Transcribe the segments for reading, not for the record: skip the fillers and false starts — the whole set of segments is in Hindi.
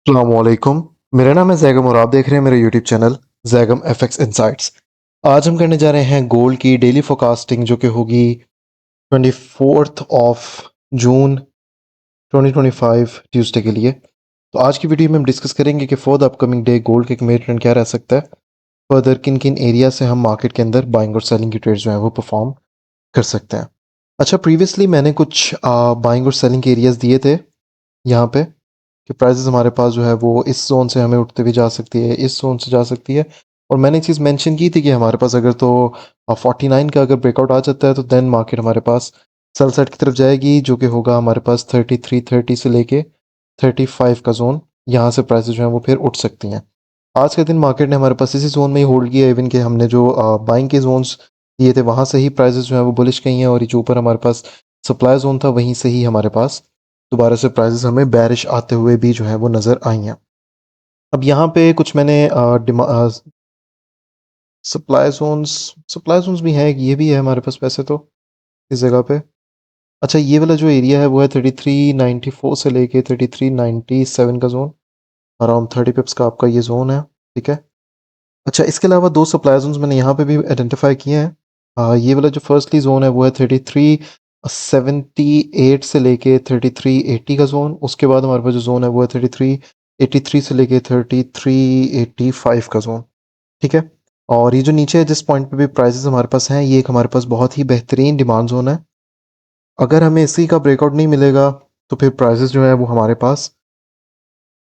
अस्सलामुअलैकुम। मेरा नाम है जैगम और आप देख रहे हैं मेरा YouTube channel Zaigham FX insights. आज हम करने जा रहे हैं गोल्ड की डेली फोरकास्टिंग जो कि होगी 24 जून 2025 ट्यूसडे के लिए। तो आज की वीडियो में हम डिस्कस करेंगे कि for the upcoming day gold के कमिट ट्रेंड क्या रह सकता है। फर्दर किन किन एरिया से हम मार्केट के अंदर बाइंग और सेलिंग की ट्रेड्स जो है वो परफॉर्म कर सकते हैं। अच्छा, प्रीवियसली मैंने कुछ बाइंग और सेलिंग के एरियाज दिए थे यहाँ पे कि प्राइसेस हमारे पास जो है वो इस जोन से हमें उठते भी जा सकती है, इस जोन से जा सकती है। और मैंने एक चीज़ मेंशन की थी कि हमारे पास अगर तो 49 का अगर ब्रेकआउट आ जाता है तो देन मार्केट हमारे पास सेल साइड की तरफ जाएगी, जो कि होगा हमारे पास 3330 से लेके 35 का जोन। यहाँ से प्राइसेस जो है वो फिर उठ सकती हैं। आज के दिन मार्केट ने हमारे पास इसी जोन में ही होल्ड किया, इवन कि हमने जो बाइंग के जोन्स दिए थे वहाँ से ही प्राइसेस जो है वो बुलिश गई हैं, और ये जो ऊपर हमारे पास सप्लाई जोन था वहीं से ही हमारे पास दोबारा से प्राइसेस हमें बेरिश आते हुए भी जो है वो नज़र आई हैं। अब यहाँ पे कुछ मैंने सप्लाई जोन्स भी हैं, ये भी है हमारे पास वैसे तो इस जगह पे। अच्छा, ये वाला जो एरिया है वो है 3394 से लेके 3397 का जोन। अराउंड 30 पिप्स का आपका ये जोन है। ठीक है। अच्छा, इसके अलावा दो सप्लाई जोन्स मैंने यहाँ पे भी आइडेंटिफाई किए हैं। ये वाला जो फर्स्टली जोन है वो है 3378 से लेके 3380 का जोन। उसके बाद हमारे पास जो जोन है वो है 3383 से लेके 3385 का जोन। ठीक है। और ये जो नीचे है जिस पॉइंट पे भी प्राइसेस हमारे पास हैं, ये एक हमारे पास बहुत ही बेहतरीन डिमांड जोन है। अगर हमें इसी का ब्रेकआउट नहीं मिलेगा तो फिर प्राइसेस जो है वो हमारे पास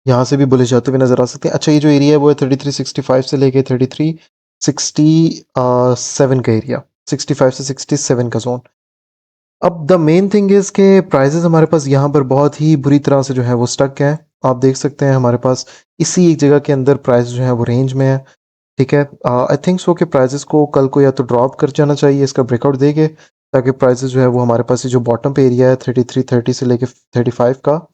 यहाँ से भी बुलिश जाते हुए नजर आ सकते हैं। अच्छा, ये जो एरिया है वो है 3365 से लेके 3367 का एरिया, 65 से 67 का जोन। अब द मेन थिंग इज के प्राइसेस हमारे पास यहाँ पर बहुत ही बुरी तरह से जो है वो स्टक हैं। आप देख सकते हैं हमारे पास इसी एक जगह के अंदर प्राइस जो है वो रेंज में है। ठीक है। आई थिंक सो कि प्राइसेस को कल को या तो ड्रॉप कर जाना चाहिए, इसका ब्रेकआउट देके, ताकि प्राइसेस जो है वो हमारे पास ये जो बॉटम पे एरिया है 3330 से लेके 35 का,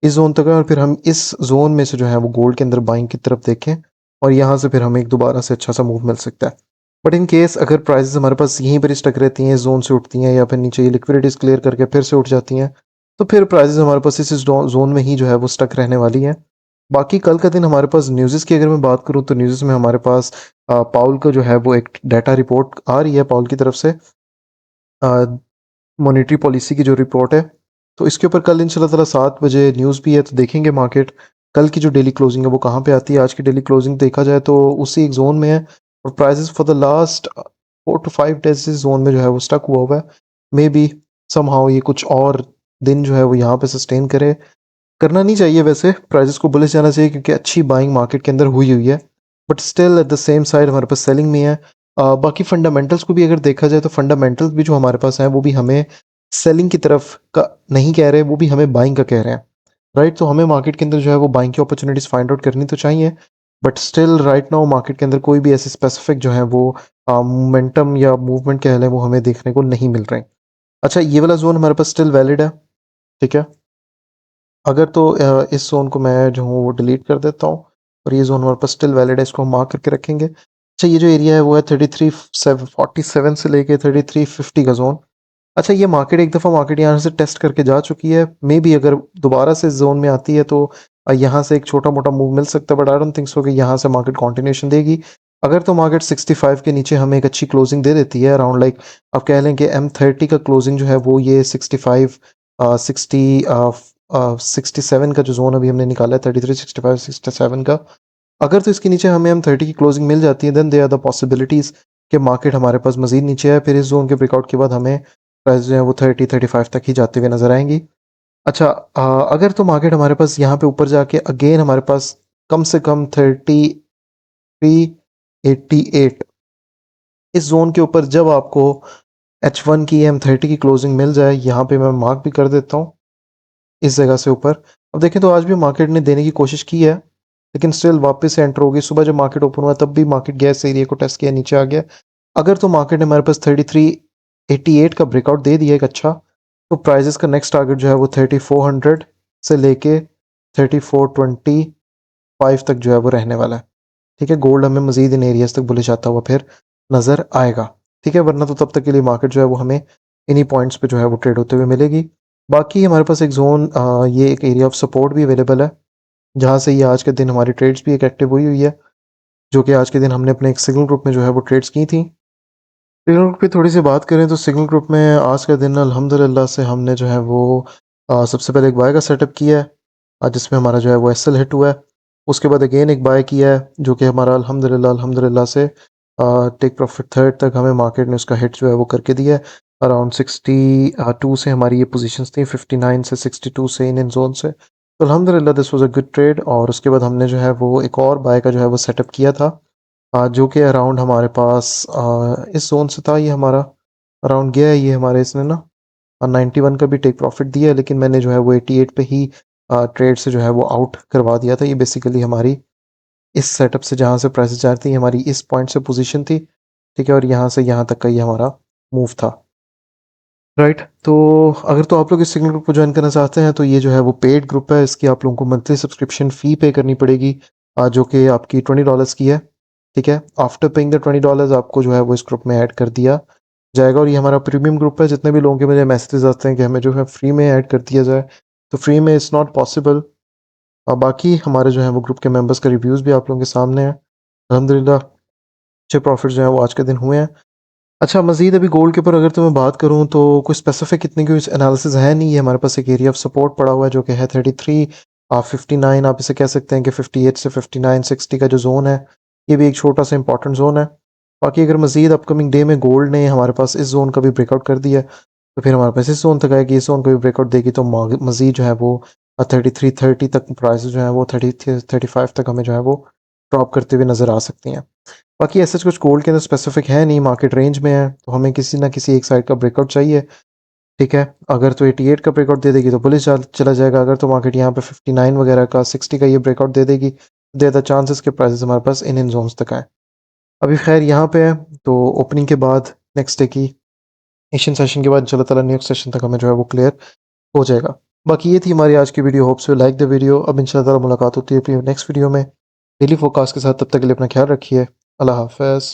इस जोन तक है। और फिर हम इस जोन में से जो है वो गोल्ड के अंदर बाइंग की तरफ देखें, और यहाँ से फिर हमें एक दोबारा से अच्छा सा मूव मिल सकता है। बट इन केस अगर प्राइसेस हमारे पास यहीं पर स्टक रहती हैं, इस जोन से उठती हैं, या फिर नीचे ये लिक्विडिटीज क्लियर करके फिर से उठ जाती हैं, तो फिर प्राइसेस हमारे पास इस जोन में ही जो है वो स्टक रहने वाली हैं। बाकी कल का दिन हमारे पास न्यूज़ की अगर मैं बात करूं तो न्यूज़ में हमारे पास पाउल का जो है वो एक डाटा रिपोर्ट आ रही है पाउल की तरफ से, मॉनेटरी पॉलिसी की जो रिपोर्ट है। तो इसके ऊपर कल इंशाल्लाह ताला 7 बजे न्यूज़ भी है, तो देखेंगे मार्केट कल की जो डेली क्लोजिंग है वो कहाँ पे आती है। आज की डेली क्लोजिंग देखा जाए तो उसी एक जोन में है, और prices for the last 4 to 5 days इस जोन में जो है वो स्टक हुआ है। मे बी समहाउ ये कुछ और दिन जो है वो यहाँ पे सस्टेन करे। करना नहीं चाहिए वैसे, प्राइसेस को बुलिश जाना चाहिए क्योंकि अच्छी बाइंग मार्केट के अंदर हुई हुई है। But still at the same side हमारे पास सेलिंग में है। बाकी फंडामेंटल्स को भी अगर देखा जाए तो फंडामेंटल्स भी जो हमारे पास हैं वो भी हमें सेलिंग की तरफ का नहीं कह रहे, वो भी हमें बाइंग का कह रहे हैं। राइट। तो हमें मार्केट के अंदर जो है वो बाइंग की अपॉर्चुनिटीज फाइंड आउट करनी तो चाहिए। But still right now market के अंदर कोई भी ऐसे स्पेसिफिक जो है वो मोमेंटम या मूवमेंट कह लें वो हमें देखने को नहीं मिल रहे। अच्छा, ये वाला जोन हमारे पास स्टिल वैलिड है। ठीक है। अगर तो इस ज़ोन को मैं जो हूँ वो डिलीट कर देता हूँ, और ये ज़ोन हमारे पास स्टिल वैलिड है, इसको हम मार्क करके रखेंगे। अच्छा, ये जो एरिया है वो है 3347 से लेके 3350 का ज़ोन। अच्छा, ये मार्केट एक दफ़ा मार्केट यहाँ से टेस्ट करके जा चुकी है। मे बी अगर दोबारा से इस ज़ोन में आती है तो यहाँ से एक छोटा मोटा मूव मिल सकता है, but I don't think so कि यहाँ से मार्केट कॉन्टिन्यूशन देगी। अगर तो मार्केट 65 के नीचे हमें एक अच्छी क्लोजिंग दे देती है, अराउंड लाइक आप कह लें कि M30 का क्लोजिंग जो है वो ये 65 60 67 का जो जोन अभी हमने निकाला है 33 65 67 का, अगर तो इसके नीचे हमें M30 की क्लोजिंग मिल जाती है, then they are the possibilities कि मार्केट हमारे पास मजीद नीचे है। फिर इस जोन के ब्रेकआउट के बाद हमें प्राइस जो है वो 35 तक ही जाते हुए नजर आएंगी। अच्छा, अगर तो मार्केट हमारे पास यहाँ पे ऊपर जाके अगेन हमारे पास कम से कम 3388 इस जोन के ऊपर जब आपको H1 की M30 की क्लोजिंग मिल जाए, यहाँ पे मैं मार्क भी कर देता हूँ इस जगह से ऊपर। अब देखें तो आज भी मार्केट ने देने की कोशिश की है, लेकिन स्टिल वापस से एंटर होगी। सुबह जब मार्केट ओपन हुआ तब भी मार्केट गैस एरिया को टेस्ट किया, नीचे आ गया। अगर तो मार्केट ने हमारे पास 3388 का ब्रेकआउट दे दिया एक अच्छा, तो प्राइजेस का नेक्स्ट टारगेट जो है वो 3400 से लेके 3425 तक जो है वो रहने वाला है। ठीक है। गोल्ड हमें मजीद इन एरियाज तक बुलिश जाता हुआ फिर नज़र आएगा। ठीक है। वरना तो तब तक के लिए मार्केट जो है वो हमें इन्हीं पॉइंट्स पे जो है वो ट्रेड होते हुए मिलेगी। बाकी हमारे पास एक जोन, ये एक एरिया ऑफ सपोर्ट भी अवेलेबल है। जहाँ से ये आज के दिन हमारी ट्रेड्स भी एक एक्टिव हुई है, जो कि आज के दिन हमने अपने एक सिग्नल ग्रुप में जो है वो ट्रेड्स की थी। सिग्नल ग्रुप पे थोड़ी सी बात करें तो सिग्नल ग्रुप में आज का दिन अल्हम्दुलिल्लाह से हमने जो है वो सबसे पहले एक बाय का सेटअप किया है, जिसमें हमारा जो है वो एसएल हिट हुआ है। उसके बाद अगेन एक बाय किया है, जो कि हमारा अल्हम्दुलिल्लाह से टेक प्रॉफिट थर्ड तक हमें मार्केट ने उसका हिट जो है वो करके दिया है। अराउंड 62 से हमारी ये पोजीशंस थी, 59 से 62 से इन जोन से। तो अल्हम्दुलिल्लाह this was a good trade. और उसके बाद हमने जो है वो एक और बाय का जो है वो सेटअप किया था, जो कि अराउंड हमारे पास इस जोन से था। ये हमारा अराउंड गया है, ये हमारे इसने ना 91 का भी टेक प्रॉफिट दिया है, लेकिन मैंने जो है वो 88 पे ही ट्रेड से जो है वो आउट करवा दिया था। ये बेसिकली हमारी इस सेटअप से जहाँ से प्राइसेस जा रही थी, हमारी इस पॉइंट से पोजीशन थी, ठीक है, और यहाँ से यहाँ तक का ये हमारा मूव था। राइट, तो अगर तो आप लोग इस सिग्नल ग्रुप को ज्वाइन करना चाहते हैं तो ये जो है वो पेड ग्रुप है। इसकी आप लोगों को मंथली सब्सक्रिप्शन फ़ी पे करनी पड़ेगी, जो कि आपकी $20 की है, ठीक है। आफ्टर पेइंग द $20 आपको जो है वो इस ग्रुप में ऐड कर दिया जाएगा। और ये हमारा प्रीमियम ग्रुप है। जितने भी लोगों के मुझे मैसेजेस आते हैं कि हमें जो है फ्री में ऐड कर दिया जाए, तो फ्री में इट्स नॉट पॉसिबल। बाकी हमारे जो है वो ग्रुप के मेंबर्स का रिव्यूज़ भी आप लोगों के सामने हैं। अल्हम्दुलिल्लाह अच्छे प्रॉफिट जो है वो आज के दिन हुए हैं। अच्छा, मज़ीद अभी गोल्ड के ऊपर अगर तो मैं बात करूँ तो कोई स्पेसिफिक इतनी कोई एनालिसिस है नहीं। ये हमारे पास एक एरिया ऑफ सपोर्ट पड़ा हुआ है, जो कि है 33 59। आप इसे कह सकते हैं कि 58 से 59 60 का जो जोन है, ये भी एक छोटा सा इंपॉर्टेंट जोन है। बाकी अगर मज़ीद अपकमिंग डे में गोल्ड ने हमारे पास इस जोन का भी ब्रेकआउट कर दिया, तो फिर हमारे पास इस जोन तक आएगी। इस जोन को भी ब्रेकआउट देगी तो मज़ीद जो है वो 33 30 तक प्राइस जो है वो 35 तक हमें जो है वो ड्रॉप करते हुए नज़र आ सकती हैं। बाकी ऐसा कुछ गोल्ड के अंदर स्पेसिफिक है नहीं, मार्केट रेंज में है, तो हमें किसी ना किसी एक साइड का ब्रेकआउट चाहिए, ठीक है। अगर तो 88 का ब्रेकआउट दे देगी तो बुलिश चला जाएगा। अगर तो मार्केट यहाँ पे 59 वगैरह का 60 का ये ब्रेकआउट दे देगी, देर द चांसेस के प्राइसेस हमारे पास इन जोन्स तक आए। अभी खैर यहाँ पे है, तो ओपनिंग के बाद नेक्स्ट डे की एशियन सेशन के बाद इंशाल्लाह ताला नेक्स्ट सेशन तक हमें जो है वो क्लियर हो जाएगा। बाकी ये थी हमारी आज की video. Hopes you like the video. अब इंशाल्लाह ताला मुलाकात होती है अपनी नेक्स्ट वीडियो में डेली फोरकास्ट के साथ। तब तक के लिए अपना ख्याल रखिए। अल्लाह हाफ़िज़।